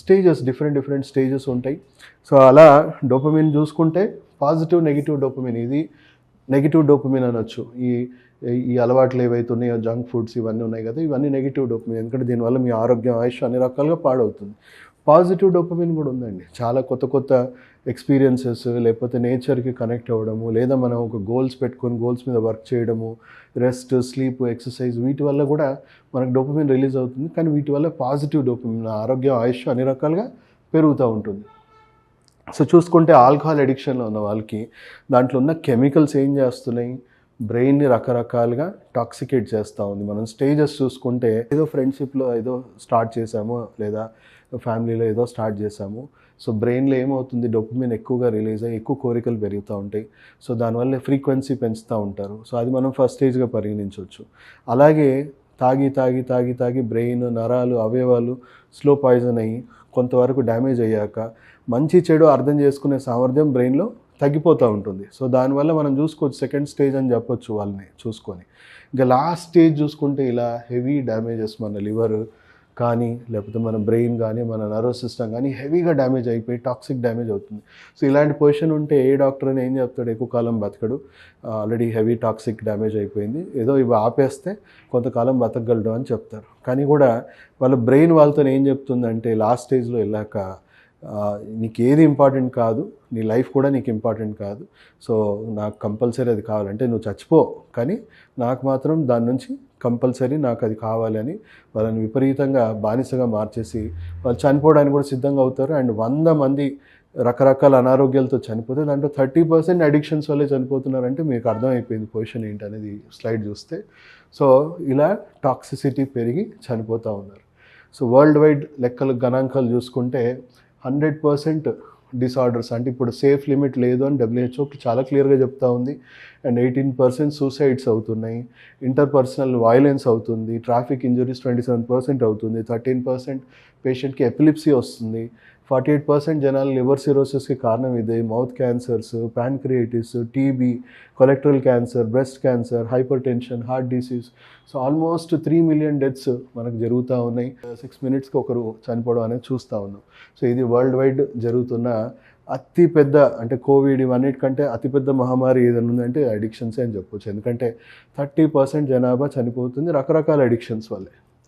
Stages different stages ఉంటాయి. So అలా dopamine చూసుకుంటే పాజిటివ్, నెగిటివ్ డోపమిన్. ఇది నెగిటివ్ డోపమిన్ అనొచ్చు. ఈ ఈ అలవాట్లు ఏవైతే ఉన్నాయో జంక్ ఫుడ్స్ ఇవన్నీ ఉన్నాయి కదా, ఇవన్నీ నెగిటివ్ డోపమిన్. ఎందుకంటే దీనివల్ల మీ ఆరోగ్యం, ఆయుష్ అన్ని రకాలుగా పాడవుతుంది. పాజిటివ్ డోపమిన్ కూడా ఉందండి. చాలా కొత్త ఎక్స్పీరియన్సెస్, లేకపోతే నేచర్కి కనెక్ట్ అవ్వడము, లేదా మనం ఒక గోల్స్ పెట్టుకొని గోల్స్ మీద వర్క్ చేయడము, రెస్ట్, స్లీప్, ఎక్సర్సైజ్, వీటి వల్ల కూడా మనకు డోపమిన్ రిలీజ్ అవుతుంది. కానీ వీటి వల్ల పాజిటివ్ డోపమిన్, ఆరోగ్యం, ఆయుష్ అన్ని రకాలుగా పెరుగుతూ ఉంటుంది. సో చూసుకుంటే ఆల్కహాల్ అడిక్షన్లో ఉన్న వాళ్ళకి దాంట్లో ఉన్న కెమికల్స్ ఏం చేస్తున్నాయి, బ్రెయిన్ని రకరకాలుగా టాక్సికేట్ చేస్తూ ఉంది. మనం స్టేజెస్ చూసుకుంటే ఏదో ఫ్రెండ్షిప్లో ఏదో స్టార్ట్ చేసాము, లేదా ఫ్యామిలీలో ఏదో స్టార్ట్ చేసాము. సో బ్రెయిన్లో ఏమవుతుంది, డోపమిన్ ఎక్కువగా రిలీజ్ అయ్యి ఎక్కువ కోరికలు పెరుగుతూ ఉంటాయి. సో దానివల్ల ఫ్రీక్వెన్సీ పెంచుతూ ఉంటారు. సో అది మనం ఫస్ట్ స్టేజ్గా పరిగణించవచ్చు. అలాగే తాగి బ్రెయిన్, నరాలు, అవయవాలు స్లో పాయిజన్ అయ్యి కొంతవరకు డ్యామేజ్ అయ్యాక మంచి చెడు అర్థం చేసుకునే సామర్థ్యం బ్రెయిన్లో తగ్గిపోతూ ఉంటుంది. సో దానివల్ల మనం చూసుకోవచ్చు సెకండ్ స్టేజ్ అని చెప్పొచ్చు వాళ్ళని చూసుకొని. ఇంకా లాస్ట్ స్టేజ్ చూసుకుంటే ఇలా హెవీ డ్యామేజెస్, మన లివర్ కానీ, లేకపోతే మన బ్రెయిన్ కానీ, మన నర్వస్ సిస్టమ్ కానీ హెవీగా డ్యామేజ్ అయిపోయి టాక్సిక్ డ్యామేజ్ అవుతుంది. సో ఇలాంటి పొజిషన్ ఉంటే ఏ డాక్టర్ అని ఏం చెప్తాడు, ఎక్కువ కాలం బతకడు, ఆల్రెడీ హెవీ టాక్సిక్ డ్యామేజ్ అయిపోయింది, ఏదో ఇవి ఆపేస్తే కొంతకాలం బతకగలడు అని చెప్తారు. కానీ కూడా వాళ్ళ బ్రెయిన్ వాళ్ళతో ఏం చెప్తుందంటే లాస్ట్ స్టేజ్లో వెళ్ళాక నీకు ఏది ఇంపార్టెంట్ కాదు, నీ లైఫ్ కూడా నీకు ఇంపార్టెంట్ కాదు. సో నాకు కంపల్సరీ అది కావాలంటే నువ్వు చచ్చిపో, కానీ నాకు మాత్రం దాని నుంచి కంపల్సరీ నాకు అది కావాలని వాళ్ళని విపరీతంగా బానిసగా మార్చేసి వాళ్ళు చనిపోవడానికి కూడా సిద్ధంగా అవుతారు. అండ్ 100 మంది రకరకాల అనారోగ్యాలతో చనిపోతే దాంట్లో 30% అడిక్షన్స్ వల్లే చనిపోతున్నారంటే మీకు అర్థమైపోయింది పొజిషన్ ఏంటనేది స్లైడ్ చూస్తే. సో ఇలా టాక్సిసిటీ పెరిగి చనిపోతూ ఉన్నారు. సో వరల్డ్ వైడ్ లెక్కలు, గణాంకాలు చూసుకుంటే 100% డిసార్డర్స్, అంటే ఇప్పుడు సేఫ్ లిమిట్ లేదు అని WHO చాలా క్లియర్గా చెప్తా ఉంది. అండ్ 18% సూసైడ్స్ అవుతున్నాయి, ఇంటర్పర్సనల్ వైలెన్స్ అవుతుంది, ట్రాఫిక్ ఇంజరీస్ 27% అవుతుంది, 13% పేషెంట్కి ఎపిలిప్సీ వస్తుంది, 48% జనాలు లివర్ సిరోసిస్కి కారణం ఇదే, mouth cancers, pancreatitis, TB, colorectal cancer, breast cancer, hypertension, heart disease. So almost 3 million deaths మనకు జరుగుతూ ఉన్నాయి. 6 మినిట్స్కి ఒకరు చనిపోవడం అనేది చూస్తూ ఉన్నాం. సో ఇది వరల్డ్ వైడ్ జరుగుతున్న అతిపెద్ద, అంటే కోవిడ్ ఇవన్నిటికంటే అతిపెద్ద మహమ్మారి ఏదైనా ఉందంటే అడిక్షన్సే అని చెప్పొచ్చు. ఎందుకంటే 30% జనాభా చనిపోతుంది రకరకాల అడిక్షన్స్ వల్లే.